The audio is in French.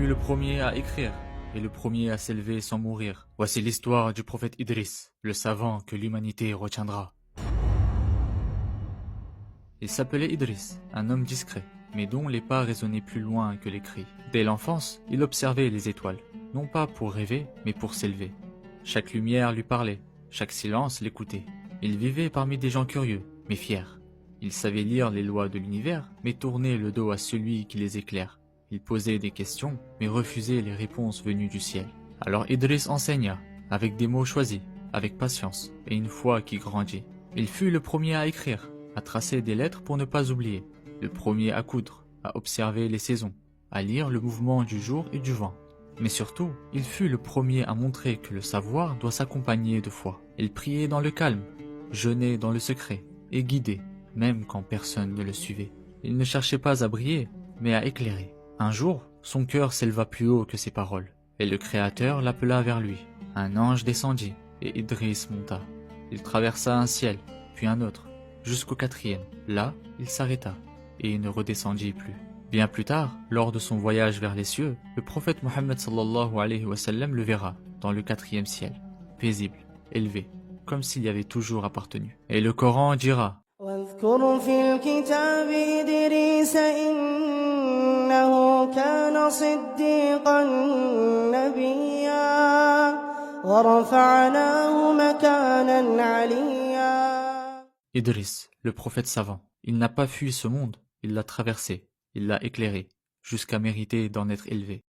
fut le premier à écrire et le premier à s'élever sans mourir. Voici l'histoire du prophète Idriss, le savant que l'humanité retiendra. Il s'appelait Idriss, un homme discret, mais dont les pas résonnaient plus loin que les cris. Dès l'enfance, il observait les étoiles, non pas pour rêver, mais pour s'élever. Chaque lumière lui parlait, chaque silence l'écoutait. Il vivait parmi des gens curieux, mais fiers. Il savait lire les lois de l'univers, mais tournait le dos à celui qui les éclaire. Il posait des questions, mais refusait les réponses venues du ciel. Alors Idriss enseigna, avec des mots choisis, avec patience, et une foi qui grandit. Il fut le premier à écrire, à tracer des lettres pour ne pas oublier, le premier à coudre, à observer les saisons, à lire le mouvement du jour et du vent. Mais surtout, il fut le premier à montrer que le savoir doit s'accompagner de foi. Il priait dans le calme, jeûnait dans le secret, et guidait, même quand personne ne le suivait. Il ne cherchait pas à briller, mais à éclairer. Un jour, son cœur s'éleva plus haut que ses paroles, et le Créateur l'appela vers lui. Un ange descendit, et Idriss monta. Il traversa un ciel, puis un autre, jusqu'au quatrième. Là, il s'arrêta, et il ne redescendit plus. Bien plus tard, lors de son voyage vers les cieux, le prophète Mohammed sallallahu alayhi wa sallam le verra dans le quatrième ciel, paisible, élevé, comme s'il y avait toujours appartenu. Et le Coran dira: واذكر في الكتاب إدريس إنه كان صديقا نبيا ورفعناه مكانا عليا. Idriss, le prophète savant, il n'a pas fui ce monde, il l'a traversé, il l'a éclairé, jusqu'à mériter d'en être élevé.